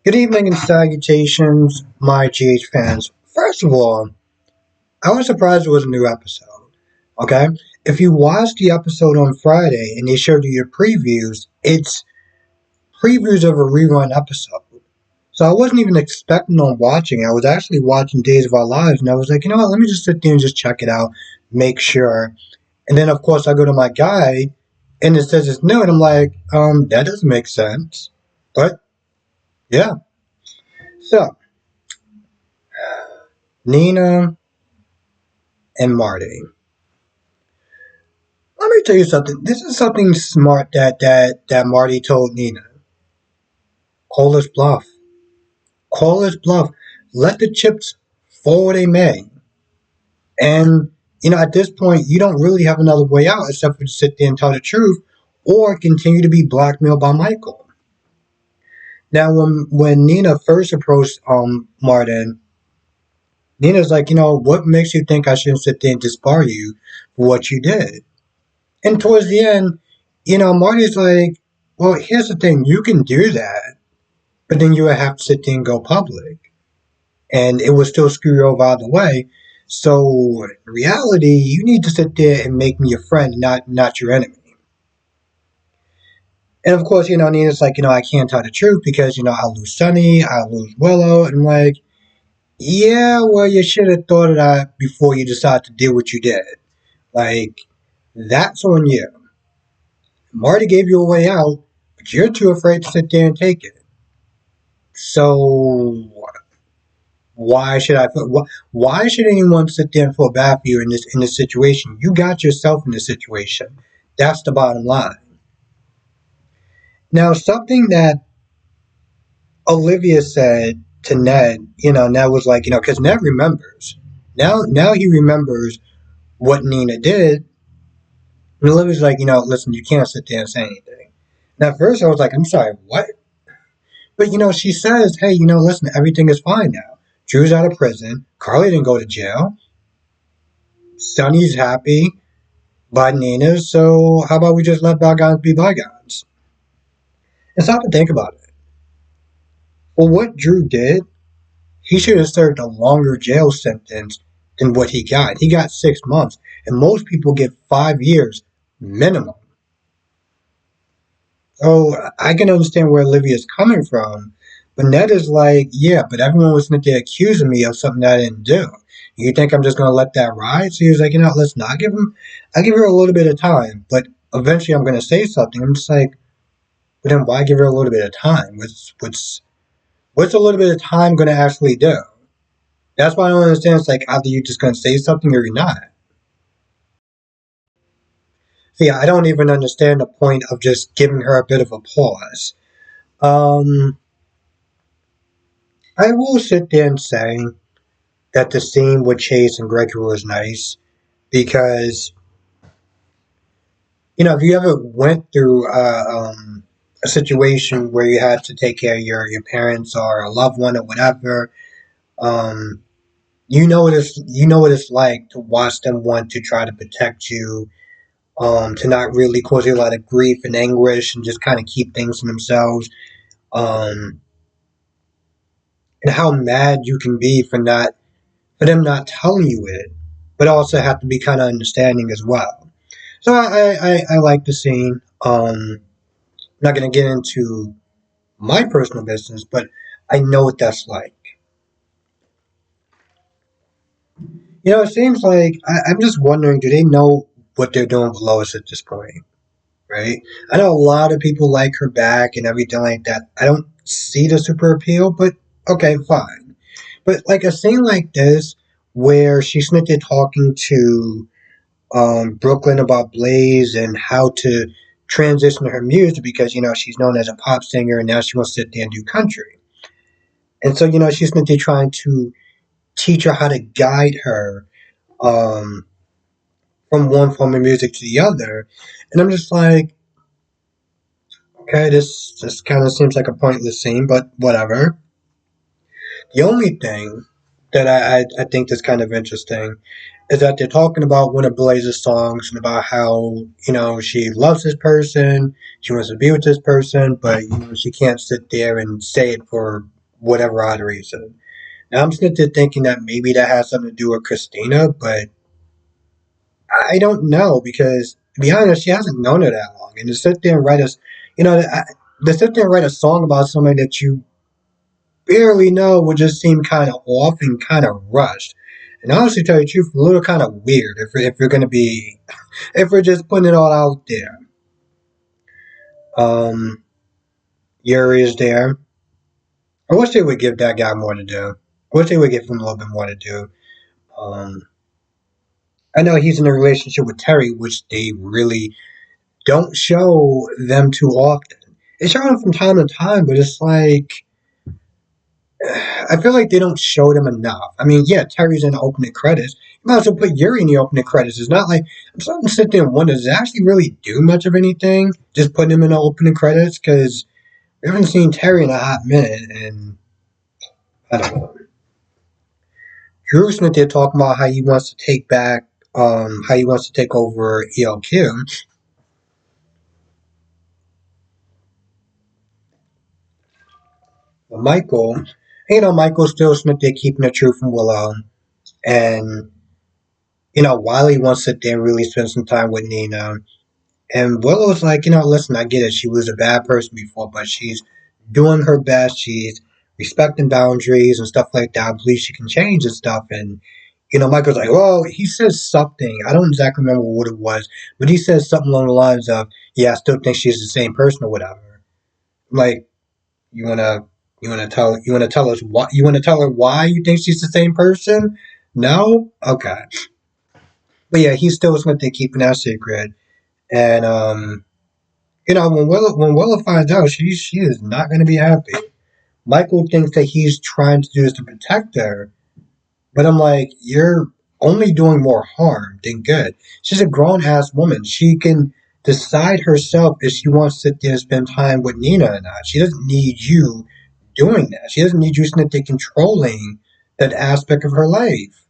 Good evening and salutations, my GH fans. First of all, I was surprised it was a new episode. Okay? If you watched the episode on Friday and they showed you your previews, it's previews of a rerun episode. So I wasn't even expecting on watching. I was actually watching Days of Our Lives and I was like, you know what, let me just sit there and just check it out, make sure. And then of course I go to my guide and it says it's new and I'm like, that doesn't make sense. But yeah. So Nina and Marty. Let me tell you something. This is something smart that Marty told Nina. Call his bluff. Call his bluff. Let the chips fall where they may. And at this point, you don't really have another way out except for to sit there and tell the truth, or continue to be blackmailed by Michael. Now, when Nina first approached Martin, Nina's like, what makes you think I shouldn't sit there and disbar you for what you did? And towards the end, Marty's like, well, here's the thing, you can do that, but then you would have to sit there and go public. And it would still screw you over either way. So in reality, you need to sit there and make me your friend, not your enemy. And of course, Nina's like, I can't tell the truth because, I'll lose Sunny, I'll lose Willow. And I'm like, yeah, well, you should have thought of that before you decide to do what you did. Like, that's on you. Marty gave you a way out, but you're too afraid to sit there and take it. So why should why should anyone sit there and feel bad for you in this situation? You got yourself in this situation. That's the bottom line. Now, something that Olivia said to Ned, Ned was like, because Ned remembers. Now he remembers what Nina did. And Olivia's like, listen, you can't sit there and say anything. Now, at first I was like, I'm sorry, what? But, she says, hey, listen, everything is fine now. Drew's out of prison. Carly didn't go to jail. Sonny's happy by Nina, so how about we just let bygones be bygones? And stop and think about it. Well, what Drew did, he should have served a longer jail sentence than what he got. He got 6 months, and most people get 5 years minimum. So I can understand where Olivia's coming from, but Ned is like, yeah, but everyone was going to accusing me of something I didn't do. You think I'm just going to let that ride? So he was like, listen, I'll give her a little bit of time, but eventually I'm going to say something. I'm just like, but then why give her a little bit of time? What's a little bit of time going to actually do? That's why I don't understand. It's like, either you're just going to say something or you're not. So yeah, I don't even understand the point of just giving her a bit of a pause. I will sit there and say that the scene with Chase and Gregory was nice because, if you ever went through a situation where you had to take care of your parents or a loved one or whatever, you know what it's like to watch them want to try to protect you, to not really cause you a lot of grief and anguish and just kind of keep things to themselves. Um, and how mad you can be for them not telling you it, but also have to be kind of understanding as well. So I like the scene. I'm not going to get into my personal business, but I know what that's like. It seems like I'm just wondering, do they know what they're doing with Lois at this point? Right? I know a lot of people like her back and everything like that. I don't see the super appeal, but okay, fine. But like a scene like this, where she's sitting there talking to Brooklyn about Blaze and how to transition her music because she's known as a pop singer and now she wants to sit there and do country. And so she's sitting there trying to teach her how to guide her um, from one form of music to the other. And I'm just like, okay, this kind of seems like a pointless scene, but whatever. The only thing that I think is kind of interesting is that they're talking about one of Blaze's songs and about how, she loves this person, she wants to be with this person, but, she can't sit there and say it for whatever odd reason. Now I'm sitting there thinking that maybe that has something to do with Christina, but I don't know because to be honest, she hasn't known her that long, and to sit there and write us, you know, to sit there and write a song about somebody that you barely know would just seem kind of off and kind of rushed. And honestly, to tell you the truth, a little kind of weird if you're going to be if we're just putting it all out there. Um, Yuri is there. I wish they would give that guy more to do. I wish they would give him a little bit more to do. Um, I know he's in a relationship with Terry, which they really don't show them too often. They show them from time to time, but it's like I feel like they don't show them enough. I mean, yeah, Terry's in the opening credits. You might as well put Yuri in the opening credits. It's not like I'm starting to sit there and wonder, does it actually really do much of anything? Just putting him in the opening credits because we haven't seen Terry in a hot minute, and I don't know. Drew's not there talking about how he wants to take back, how he wants to take over ELQ. But Michael, Michael's still sitting there keeping the truth from Willow, and Wiley wants to sit there and really spend some time with Nina. And Willow's like, listen, I get it. She was a bad person before, but she's doing her best. She's respecting boundaries and stuff like that. I believe she can change and stuff. And, Michael's like, well, he says something. I don't exactly remember what it was, but he says something along the lines of, yeah, I still think she's the same person or whatever. I'm like, you wanna, you wanna tell us what, you wanna tell her why you think she's the same person? No? Okay. But yeah, he's still something keeping that secret. And, when Willow finds out, she is not going to be happy. Michael thinks that he's trying to do this to protect her, but I'm like, you're only doing more harm than good. She's a grown ass woman. She can decide herself if she wants to sit there and spend time with Nina or not. She doesn't need you doing that. She doesn't need you sitting there controlling that aspect of her life.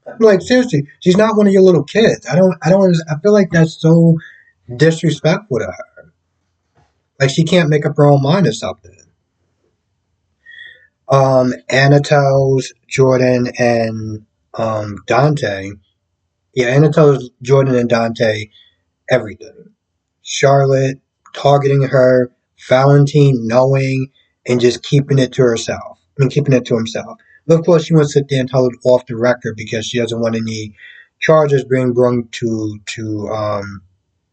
I'm like, seriously, she's not one of your little kids. I feel like that's so disrespectful to her. Like she can't make up her own mind or something. Anna tells Jordan and Dante. Yeah, Anna tells Jordan and Dante everything. Charlotte targeting her, Valentine knowing, and just keeping it to herself. I mean, keeping it to himself. But of course, she wants to sit there and tell it off the record because she doesn't want any charges being brought to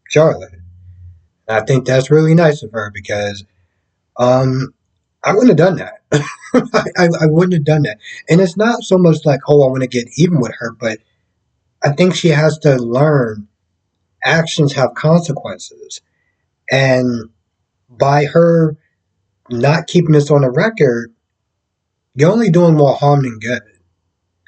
Charlotte. And I think that's really nice of her because um, I wouldn't have done that. I wouldn't have done that. And it's not so much like, oh, I want to get even with her, but I think she has to learn actions have consequences. And by her not keeping this on the record, you're only doing more harm than good.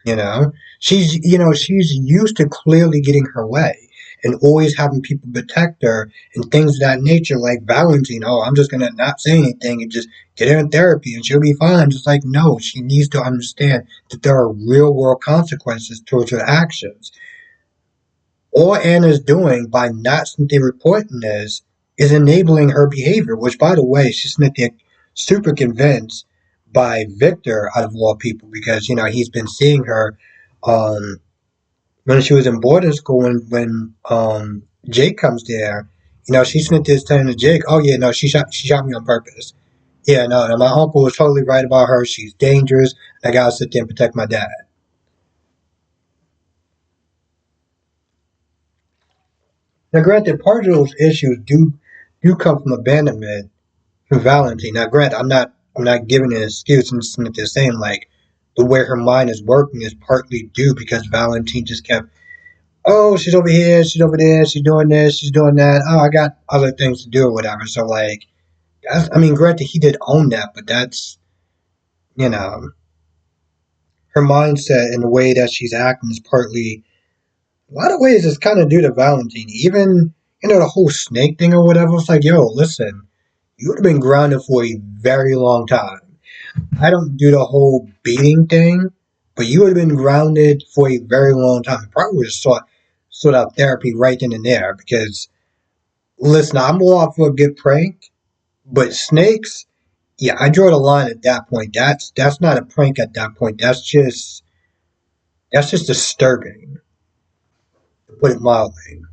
You know, she's used to clearly getting her way and always having people protect her and things of that nature, like Valentine. Oh, I'm just gonna not say anything and just get her in therapy and she'll be fine. Just like no, she needs to understand that there are real world consequences towards her actions. All Anna's doing by not simply reporting this is enabling her behavior, which, by the way, she's not super convinced by Victor out of all people because, he's been seeing her um, when she was in boarding school when Jake comes there. She's not just telling to Jake, oh, yeah, no, she shot me on purpose. Yeah, no, my uncle was totally right about her. She's dangerous. I gotta sit there and protect my dad. Now, granted, part of those issues do come from abandonment from Valentine. Now, granted, I'm not giving an excuse. I'm just saying like the way her mind is working is partly due because Valentine just kept, oh, she's over here, she's over there, she's doing this, she's doing that. Oh, I got other things to do or whatever. So like, I mean, granted, he did own that, but that's you know her mindset and the way that she's acting is partly a lot of ways it's kind of due to Valentine. Even the whole snake thing or whatever. It's like, yo, listen, you would have been grounded for a very long time. I don't do the whole beating thing, but you would have been grounded for a very long time. You probably would have sought out therapy right then and there because, listen, I'm all out for a good prank, But snakes, yeah, I draw the line at that point. That's not a prank at that point. That's just disturbing, to put it mildly.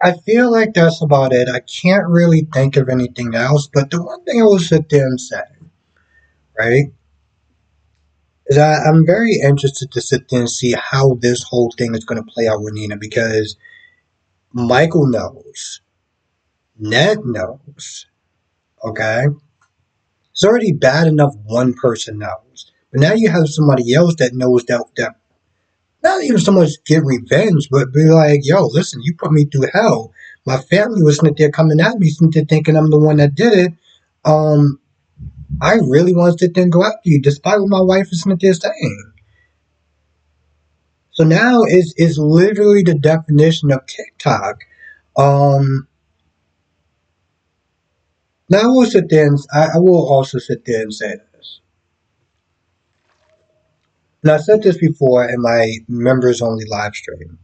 I feel like that's about it. I can't really think of anything else. But the one thing I will sit there and say, right, is I'm very interested to sit there and see how this whole thing is going to play out with Nina because Michael knows, Ned knows, okay? It's already bad enough one person knows. But now you have somebody else that knows that not even so much get revenge, but be like, yo, listen, you put me through hell. My family was sitting there coming at me, sitting there thinking I'm the one that did it. Um, I really want to sit there and go after you, despite what my wife is sitting there saying. So now is literally the definition of TikTok. Um, Now I will sit there and I will also sit there and say this. And I said this before in my members only live stream.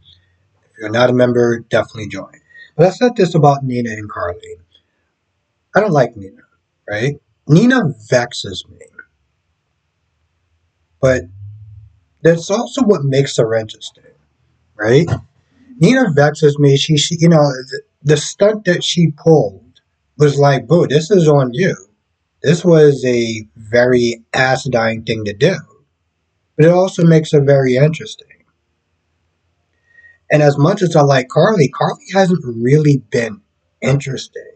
If you're not a member, definitely join. But I said this about Nina and Carly. I don't like Nina, right? Nina vexes me, but that's also what makes her interesting, right? Nina vexes me. The stunt that she pulled was like, boo, this is on you. This was a very acidine thing to do, but it also makes her very interesting. And as much as I like Carly, Carly hasn't really been interesting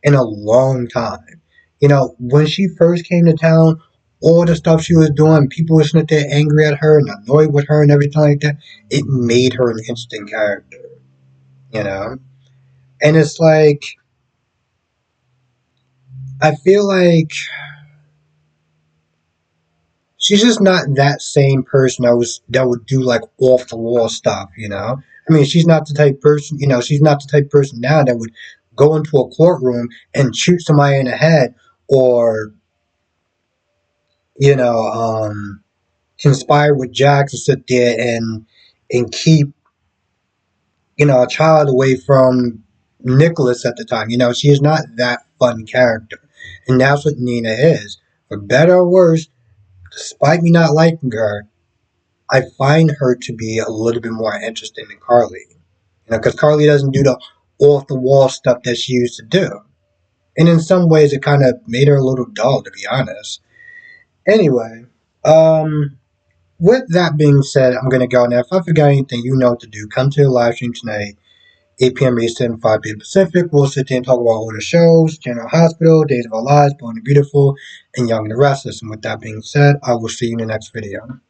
in a long time. When she first came to town, all the stuff she was doing, people were sitting there angry at her and annoyed with her and everything like that. It made her an interesting character, you know? And it's like, I feel like she's just not that same person that would do like off the wall stuff. I mean, she's not the type person, she's not the type person now that would go into a courtroom and shoot somebody in the head or, you know, conspire with Jack to sit there and keep, a child away from Nicholas at the time. She is not that fun character. And that's what Nina is. For better or worse, despite me not liking her, I find her to be a little bit more interesting than Carly. Because Carly doesn't do the off the wall stuff that she used to do. And in some ways, it kind of made her a little dull, to be honest. Anyway, with that being said, I'm going to go now. If I forgot anything, you know what to do. Come to the live stream tonight, 8 p.m. Eastern, 5 p.m. Pacific. We'll sit there and talk about all the shows, General Hospital, Days of Our Lives, Born and Beautiful, and Young and the Restless. And with that being said, I will see you in the next video.